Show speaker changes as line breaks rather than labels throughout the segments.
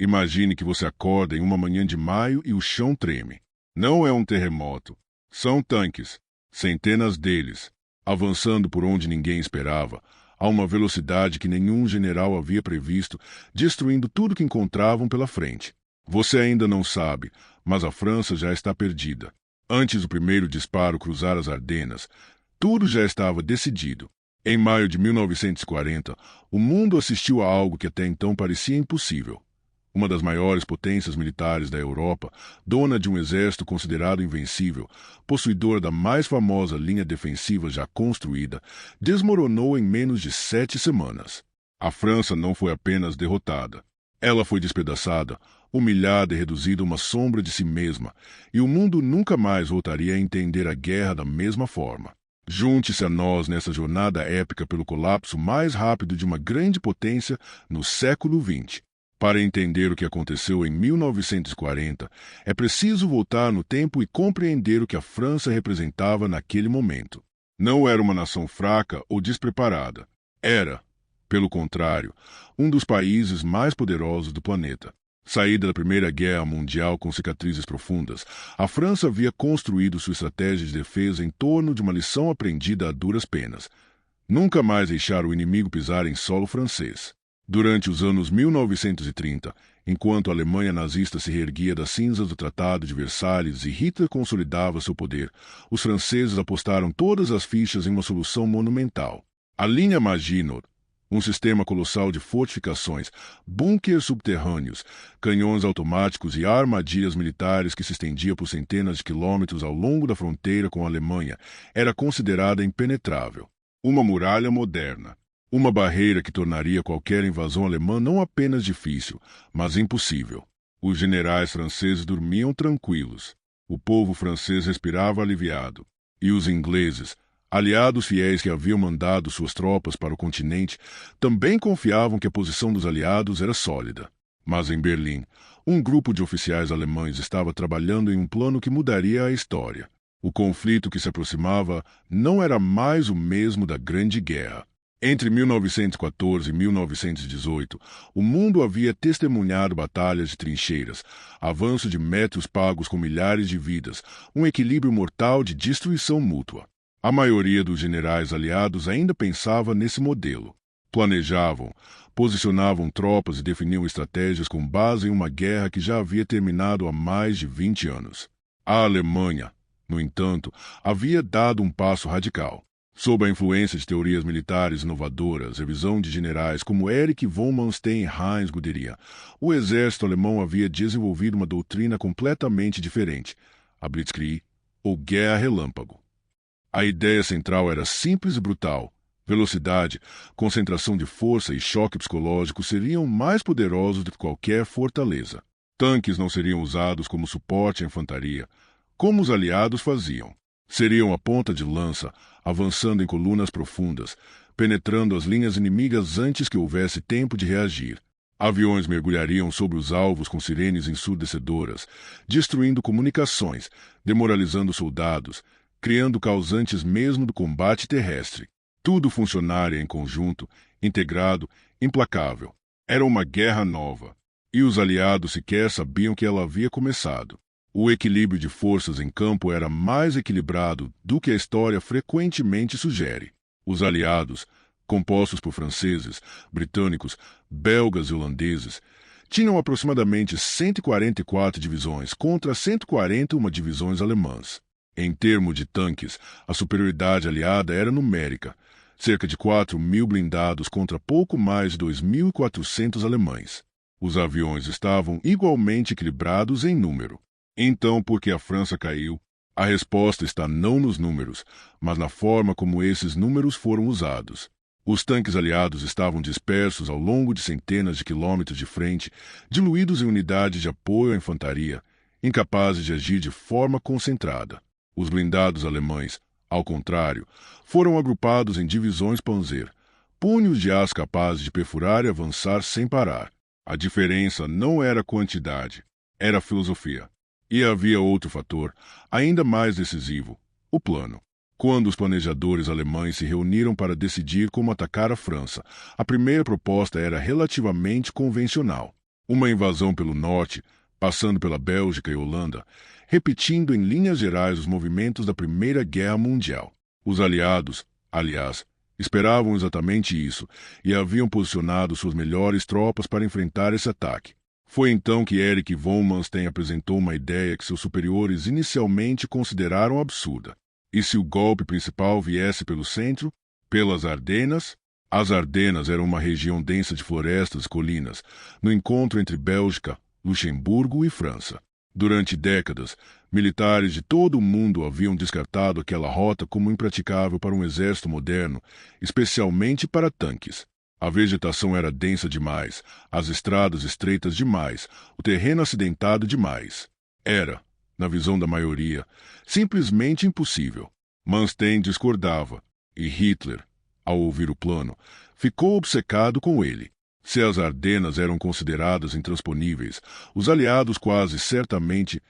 Imagine que você acorda em uma manhã de maio e o chão treme. Não é um terremoto. São tanques, centenas deles, avançando por onde ninguém esperava, a uma velocidade que nenhum general havia previsto, destruindo tudo que encontravam pela frente. Você ainda não sabe, mas a França já está perdida. Antes do primeiro disparo cruzar as Ardenas, tudo já estava decidido. Em maio de 1940, o mundo assistiu a algo que até então parecia impossível. Uma das maiores potências militares da Europa, dona de um exército considerado invencível, possuidora da mais famosa linha defensiva já construída, desmoronou em menos de 7 semanas. A França não foi apenas derrotada. Ela foi despedaçada, humilhada e reduzida a uma sombra de si mesma, e o mundo nunca mais voltaria a entender a guerra da mesma forma. Junte-se a nós nessa jornada épica pelo colapso mais rápido de uma grande potência no século XX. Para entender o que aconteceu em 1940, é preciso voltar no tempo e compreender o que a França representava naquele momento. Não era uma nação fraca ou despreparada. Era, pelo contrário, um dos países mais poderosos do planeta. Saída da Primeira Guerra Mundial com cicatrizes profundas, a França havia construído sua estratégia de defesa em torno de uma lição aprendida a duras penas. Nunca mais deixar o inimigo pisar em solo francês. Durante os anos 1930, enquanto a Alemanha nazista se reerguia das cinzas do Tratado de Versalhes e Hitler consolidava seu poder, os franceses apostaram todas as fichas em uma solução monumental. A linha Maginot, um sistema colossal de fortificações, bunkers subterrâneos, canhões automáticos e armadilhas militares que se estendia por centenas de quilômetros ao longo da fronteira com a Alemanha, era considerada impenetrável. Uma muralha moderna. Uma barreira que tornaria qualquer invasão alemã não apenas difícil, mas impossível. Os generais franceses dormiam tranquilos. O povo francês respirava aliviado. E os ingleses, aliados fiéis que haviam mandado suas tropas para o continente, também confiavam que a posição dos aliados era sólida. Mas em Berlim, um grupo de oficiais alemães estava trabalhando em um plano que mudaria a história. O conflito que se aproximava não era mais o mesmo da Grande Guerra. Entre 1914 e 1918, o mundo havia testemunhado batalhas de trincheiras, avanço de metros pagos com milhares de vidas, um equilíbrio mortal de destruição mútua. A maioria dos generais aliados ainda pensava nesse modelo. Planejavam, posicionavam tropas e definiam estratégias com base em uma guerra que já havia terminado há mais de 20 anos. A Alemanha, no entanto, havia dado um passo radical. Sob a influência de teorias militares inovadoras e visão de generais como Erich von Manstein e Heinz Guderian, o exército alemão havia desenvolvido uma doutrina completamente diferente, a Blitzkrieg, ou Guerra Relâmpago. A ideia central era simples e brutal. Velocidade, concentração de força e choque psicológico seriam mais poderosos do que qualquer fortaleza. Tanques não seriam usados como suporte à infantaria, como os aliados faziam. Seriam a ponta de lança, avançando em colunas profundas, penetrando as linhas inimigas antes que houvesse tempo de reagir. Aviões mergulhariam sobre os alvos com sirenes ensurdecedoras, destruindo comunicações, demoralizando soldados, criando causantes mesmo do combate terrestre. Tudo funcionaria em conjunto, integrado, implacável. Era uma guerra nova, e os aliados sequer sabiam que ela havia começado. O equilíbrio de forças em campo era mais equilibrado do que a história frequentemente sugere. Os aliados, compostos por franceses, britânicos, belgas e holandeses, tinham aproximadamente 144 divisões contra 141 divisões alemãs. Em termos de tanques, a superioridade aliada era numérica, cerca de 4.000 blindados contra pouco mais de 2.400 alemães. Os aviões estavam igualmente equilibrados em número. Então, por que a França caiu? A resposta está não nos números, mas na forma como esses números foram usados. Os tanques aliados estavam dispersos ao longo de centenas de quilômetros de frente, diluídos em unidades de apoio à infantaria, incapazes de agir de forma concentrada. Os blindados alemães, ao contrário, foram agrupados em divisões Panzer, punhos de aço capazes de perfurar e avançar sem parar. A diferença não era quantidade, era filosofia. E havia outro fator, ainda mais decisivo, o plano. Quando os planejadores alemães se reuniram para decidir como atacar a França, a primeira proposta era relativamente convencional. Uma invasão pelo norte, passando pela Bélgica e Holanda, repetindo em linhas gerais os movimentos da Primeira Guerra Mundial. Os aliados, aliás, esperavam exatamente isso e haviam posicionado suas melhores tropas para enfrentar esse ataque. Foi então que Erich von Manstein apresentou uma ideia que seus superiores inicialmente consideraram absurda. E se o golpe principal viesse pelo centro, pelas Ardenas? As Ardenas eram uma região densa de florestas e colinas, no encontro entre Bélgica, Luxemburgo e França. Durante décadas, militares de todo o mundo haviam descartado aquela rota como impraticável para um exército moderno, especialmente para tanques. A vegetação era densa demais, as estradas estreitas demais, o terreno acidentado demais. Era, na visão da maioria, simplesmente impossível. Manstein discordava, e Hitler, ao ouvir o plano, ficou obcecado com ele. Se as Ardenas eram consideradas intransponíveis, os aliados quase certamente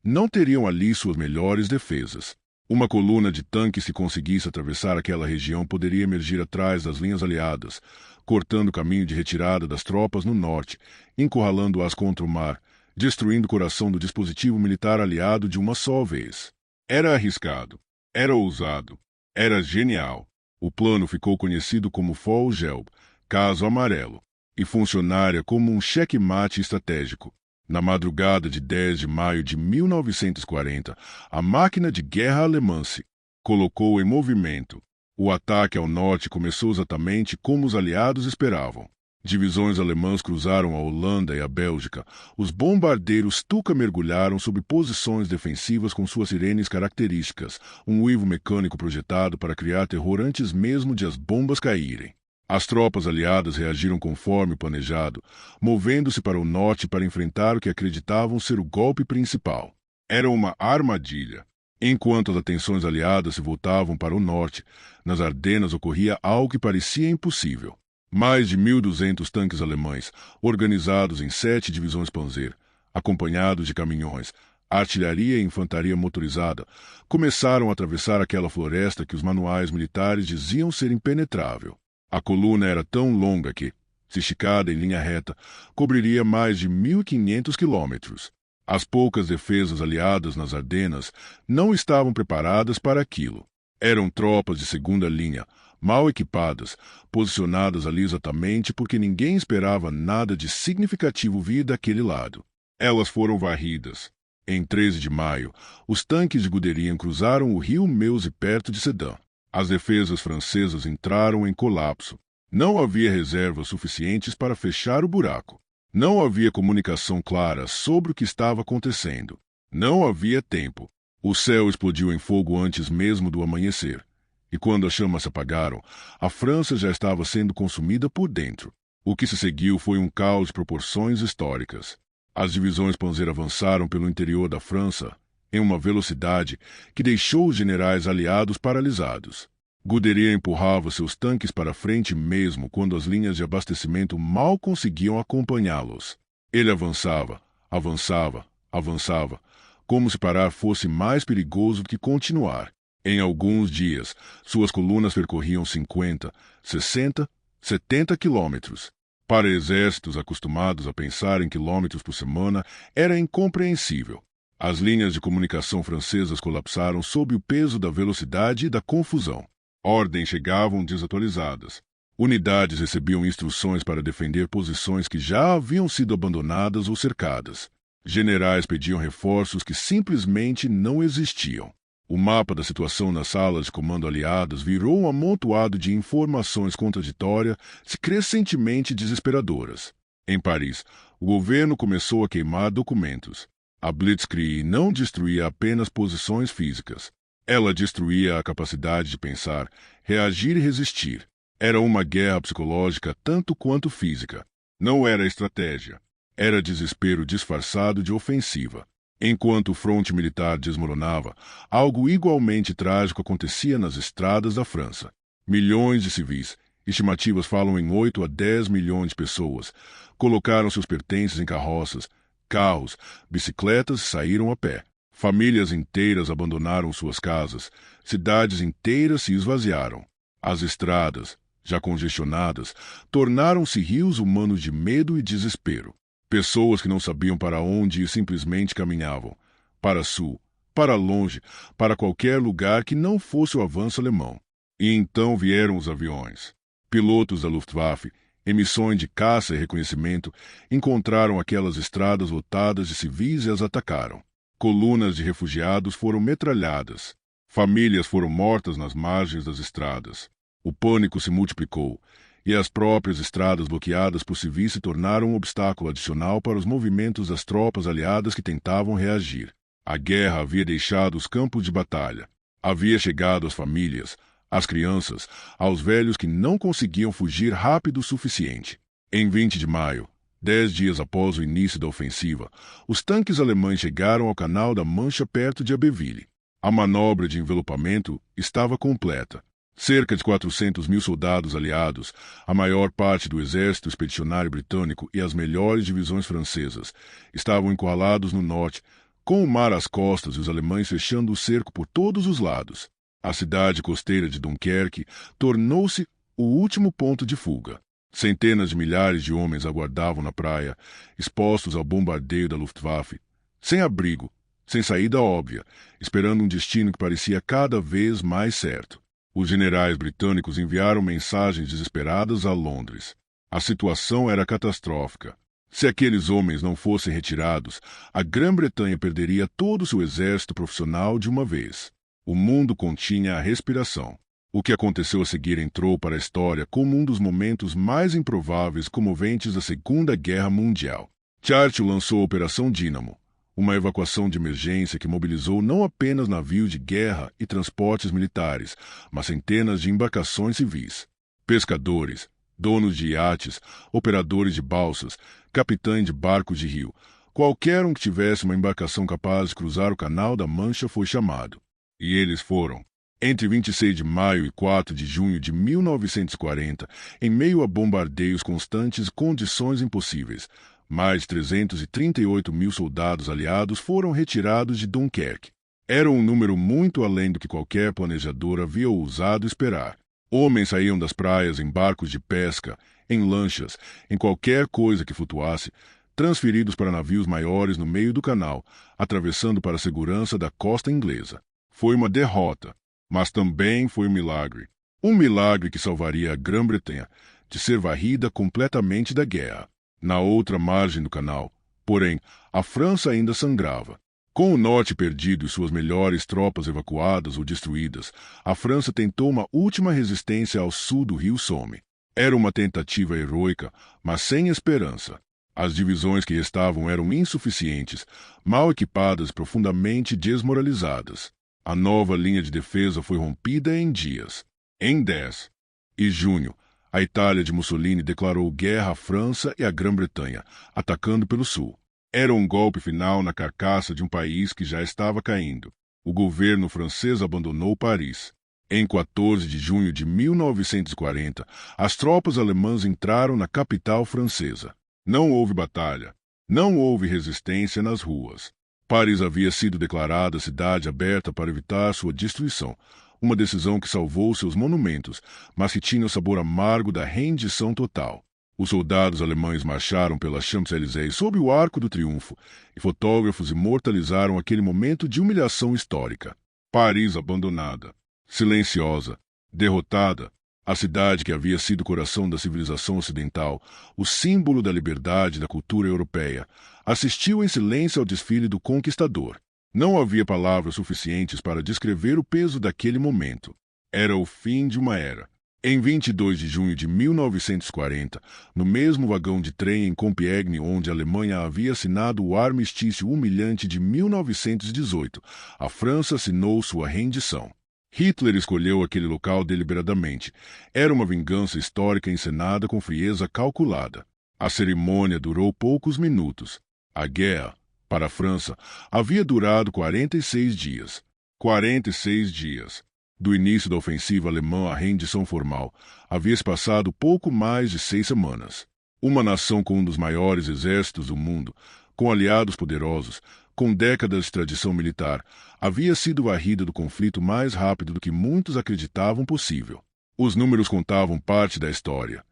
não teriam ali suas melhores defesas. Uma coluna de tanques que conseguisse atravessar aquela região poderia emergir atrás das linhas aliadas, cortando o caminho de retirada das tropas no norte, encurralando-as contra o mar, destruindo o coração do dispositivo militar aliado de uma só vez. Era arriscado, era ousado, era genial. O plano ficou conhecido como Fall-Gelb, caso amarelo, e funcionaria como um checkmate estratégico. Na madrugada de 10 de maio de 1940, a máquina de guerra alemã se colocou em movimento. O ataque ao norte começou exatamente como os aliados esperavam. Divisões alemãs cruzaram a Holanda e a Bélgica. Os bombardeiros Stuka mergulharam sobre posições defensivas com suas sirenes características, um uivo mecânico projetado para criar terror antes mesmo de as bombas caírem. As tropas aliadas reagiram conforme o planejado, movendo-se para o norte para enfrentar o que acreditavam ser o golpe principal. Era uma armadilha. Enquanto as atenções aliadas se voltavam para o norte, nas Ardenas ocorria algo que parecia impossível. Mais de 1.200 tanques alemães, organizados em 7 divisões Panzer, acompanhados de caminhões, artilharia e infantaria motorizada, começaram a atravessar aquela floresta que os manuais militares diziam ser impenetrável. A coluna era tão longa que, se esticada em linha reta, cobriria mais de 1.500 quilômetros. As poucas defesas aliadas nas Ardenas não estavam preparadas para aquilo. Eram tropas de segunda linha, mal equipadas, posicionadas ali exatamente porque ninguém esperava nada de significativo vir daquele lado. Elas foram varridas. Em 13 de maio, os tanques de Guderian cruzaram o rio Meuse perto de Sedan. As defesas francesas entraram em colapso. Não havia reservas suficientes para fechar o buraco. Não havia comunicação clara sobre o que estava acontecendo. Não havia tempo. O céu explodiu em fogo antes mesmo do amanhecer. E quando as chamas se apagaram, a França já estava sendo consumida por dentro. O que se seguiu foi um caos de proporções históricas. As divisões Panzer avançaram pelo interior da França em uma velocidade que deixou os generais aliados paralisados. Guderian empurrava seus tanques para frente mesmo quando as linhas de abastecimento mal conseguiam acompanhá-los. Ele avançava, avançava, avançava, como se parar fosse mais perigoso do que continuar. Em alguns dias, suas colunas percorriam 50, 60, 70 quilômetros. Para exércitos acostumados a pensar em quilômetros por semana, era incompreensível. As linhas de comunicação francesas colapsaram sob o peso da velocidade e da confusão. Ordens chegavam desatualizadas. Unidades recebiam instruções para defender posições que já haviam sido abandonadas ou cercadas. Generais pediam reforços que simplesmente não existiam. O mapa da situação nas salas de comando aliadas virou um amontoado de informações contraditórias e crescentemente desesperadoras. Em Paris, o governo começou a queimar documentos. A Blitzkrieg não destruía apenas posições físicas. Ela destruía a capacidade de pensar, reagir e resistir. Era uma guerra psicológica tanto quanto física. Não era estratégia. Era desespero disfarçado de ofensiva. Enquanto o fronte militar desmoronava, algo igualmente trágico acontecia nas estradas da França. Milhões de civis, estimativas falam em 8 a 10 milhões de pessoas, colocaram seus pertences em carroças, carros, bicicletas e saíram a pé. Famílias inteiras abandonaram suas casas, cidades inteiras se esvaziaram. As estradas, já congestionadas, tornaram-se rios humanos de medo e desespero. Pessoas que não sabiam para onde ir simplesmente caminhavam. Para sul, para longe, para qualquer lugar que não fosse o avanço alemão. E então vieram os aviões. Pilotos da Luftwaffe, em missões de caça e reconhecimento, encontraram aquelas estradas lotadas de civis e as atacaram. Colunas de refugiados foram metralhadas. Famílias foram mortas nas margens das estradas. O pânico se multiplicou, e as próprias estradas bloqueadas por civis se tornaram um obstáculo adicional para os movimentos das tropas aliadas que tentavam reagir. A guerra havia deixado os campos de batalha. Havia chegado às famílias, às crianças, aos velhos que não conseguiam fugir rápido o suficiente. Em 20 de maio, 10 dias após o início da ofensiva, os tanques alemães chegaram ao Canal da Mancha perto de Abbeville. A manobra de envelopamento estava completa. Cerca de 400.000 soldados aliados, a maior parte do exército expedicionário britânico e as melhores divisões francesas, estavam encurralados no norte, com o mar às costas e os alemães fechando o cerco por todos os lados. A cidade costeira de Dunkerque tornou-se o último ponto de fuga. Centenas de milhares de homens aguardavam na praia, expostos ao bombardeio da Luftwaffe, sem abrigo, sem saída óbvia, esperando um destino que parecia cada vez mais certo. Os generais britânicos enviaram mensagens desesperadas a Londres. A situação era catastrófica. Se aqueles homens não fossem retirados, a Grã-Bretanha perderia todo o seu exército profissional de uma vez. O mundo continha a respiração. O que aconteceu a seguir entrou para a história como um dos momentos mais improváveis e comoventes da Segunda Guerra Mundial. Churchill lançou a Operação Dínamo, uma evacuação de emergência que mobilizou não apenas navios de guerra e transportes militares, mas centenas de embarcações civis. Pescadores, donos de iates, operadores de balsas, capitães de barcos de rio, qualquer um que tivesse uma embarcação capaz de cruzar o Canal da Mancha foi chamado. E eles foram. Entre 26 de maio e 4 de junho de 1940, em meio a bombardeios constantes e condições impossíveis, mais de 338.000 soldados aliados foram retirados de Dunkerque. Era um número muito além do que qualquer planejador havia ousado esperar. Homens saíam das praias em barcos de pesca, em lanchas, em qualquer coisa que flutuasse, transferidos para navios maiores no meio do canal, atravessando para a segurança da costa inglesa. Foi uma derrota, mas também foi um milagre. Um milagre que salvaria a Grã-Bretanha de ser varrida completamente da guerra. Na outra margem do canal, porém, a França ainda sangrava. Com o norte perdido e suas melhores tropas evacuadas ou destruídas, a França tentou uma última resistência ao sul do rio Somme. Era uma tentativa heroica, mas sem esperança. As divisões que restavam eram insuficientes, mal equipadas e profundamente desmoralizadas. A nova linha de defesa foi rompida em dias. Em 10 de junho, a Itália de Mussolini declarou guerra à França e à Grã-Bretanha, atacando pelo sul. Era um golpe final na carcaça de um país que já estava caindo. O governo francês abandonou Paris. Em 14 de junho de 1940, as tropas alemãs entraram na capital francesa. Não houve batalha. Não houve resistência nas ruas. Paris havia sido declarada cidade aberta para evitar sua destruição, uma decisão que salvou seus monumentos, mas que tinha o sabor amargo da rendição total. Os soldados alemães marcharam pelas Champs-Élysées sob o Arco do Triunfo, e fotógrafos imortalizaram aquele momento de humilhação histórica. Paris abandonada, silenciosa, derrotada, a cidade que havia sido o coração da civilização ocidental, o símbolo da liberdade da cultura europeia, assistiu em silêncio ao desfile do conquistador. Não havia palavras suficientes para descrever o peso daquele momento. Era o fim de uma era. Em 22 de junho de 1940, no mesmo vagão de trem em Compiègne onde a Alemanha havia assinado o armistício humilhante de 1918, a França assinou sua rendição. Hitler escolheu aquele local deliberadamente. Era uma vingança histórica encenada com frieza calculada. A cerimônia durou poucos minutos. A guerra, para a França, havia durado 46 dias. 46 dias. Do início da ofensiva alemã à rendição formal, havia-se passado pouco mais de 6 semanas. Uma nação com um dos maiores exércitos do mundo, com aliados poderosos, com décadas de tradição militar, havia sido varrida do conflito mais rápido do que muitos acreditavam possível. Os números contavam parte da história.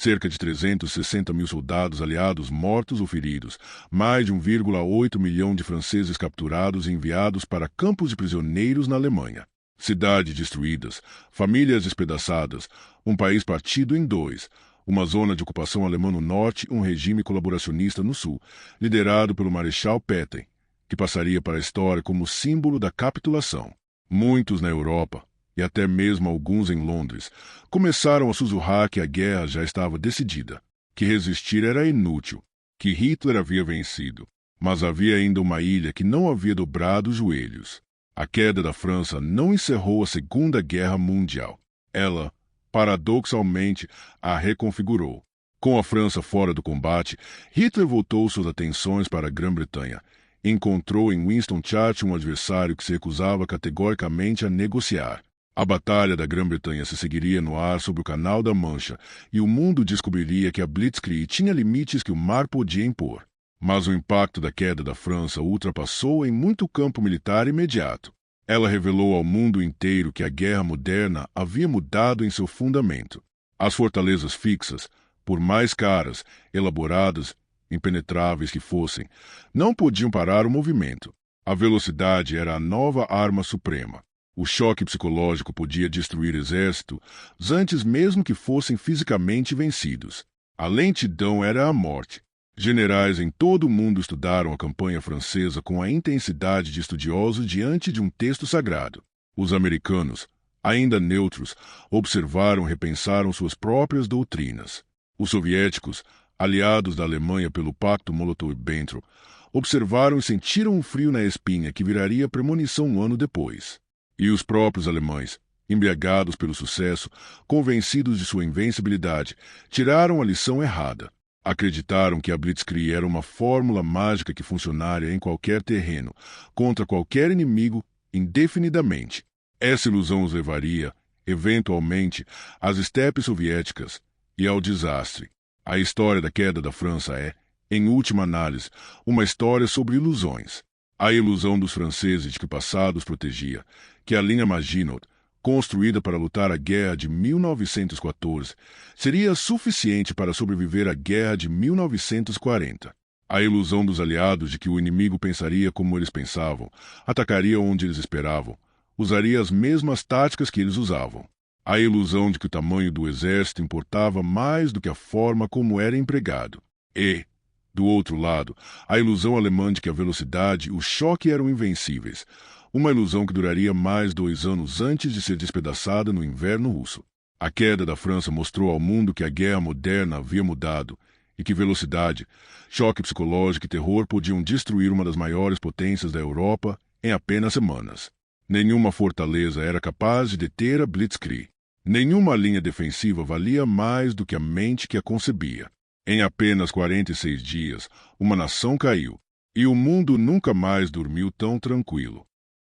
Cerca de 360 mil soldados aliados mortos ou feridos, mais de 1,8 milhão de franceses capturados e enviados para campos de prisioneiros na Alemanha. Cidades destruídas, famílias despedaçadas, um país partido em dois, uma zona de ocupação alemã no norte e um regime colaboracionista no sul, liderado pelo Marechal Pétain, que passaria para a história como símbolo da capitulação. Muitos na Europa, e até mesmo alguns em Londres, começaram a sussurrar que a guerra já estava decidida, que resistir era inútil, que Hitler havia vencido. Mas havia ainda uma ilha que não havia dobrado os joelhos. A queda da França não encerrou a Segunda Guerra Mundial. Ela, paradoxalmente, a reconfigurou. Com a França fora do combate, Hitler voltou suas atenções para a Grã-Bretanha. Encontrou em Winston Churchill um adversário que se recusava categoricamente a negociar. A Batalha da Grã-Bretanha se seguiria no ar sobre o Canal da Mancha, e o mundo descobriria que a Blitzkrieg tinha limites que o mar podia impor. Mas o impacto da queda da França ultrapassou em muito campo militar imediato. Ela revelou ao mundo inteiro que a guerra moderna havia mudado em seu fundamento. As fortalezas fixas, por mais caras, elaboradas, impenetráveis que fossem, não podiam parar o movimento. A velocidade era a nova arma suprema. O choque psicológico podia destruir exércitos antes mesmo que fossem fisicamente vencidos. A lentidão era a morte. Generais em todo o mundo estudaram a campanha francesa com a intensidade de estudiosos diante de um texto sagrado. Os americanos, ainda neutros, observaram e repensaram suas próprias doutrinas. Os soviéticos, aliados da Alemanha pelo Pacto Molotov-Ribbentrop, observaram e sentiram um frio na espinha que viraria premonição um ano depois. E os próprios alemães, embriagados pelo sucesso, convencidos de sua invencibilidade, tiraram a lição errada. Acreditaram que a Blitzkrieg era uma fórmula mágica que funcionaria em qualquer terreno, contra qualquer inimigo, indefinidamente. Essa ilusão os levaria, eventualmente, às estepes soviéticas e ao desastre. A história da queda da França é, em última análise, uma história sobre ilusões. A ilusão dos franceses de que o passado os protegia, que a linha Maginot, construída para lutar a guerra de 1914, seria suficiente para sobreviver à guerra de 1940. A ilusão dos aliados de que o inimigo pensaria como eles pensavam, atacaria onde eles esperavam, usaria as mesmas táticas que eles usavam. A ilusão de que o tamanho do exército importava mais do que a forma como era empregado. E, do outro lado, a ilusão alemã de que a velocidade e o choque eram invencíveis. Uma ilusão que duraria mais 2 anos antes de ser despedaçada no inverno russo. A queda da França mostrou ao mundo que a guerra moderna havia mudado e que velocidade, choque psicológico e terror podiam destruir uma das maiores potências da Europa em apenas semanas. Nenhuma fortaleza era capaz de deter a Blitzkrieg. Nenhuma linha defensiva valia mais do que a mente que a concebia. Em apenas 46 dias, uma nação caiu, e o mundo nunca mais dormiu tão tranquilo.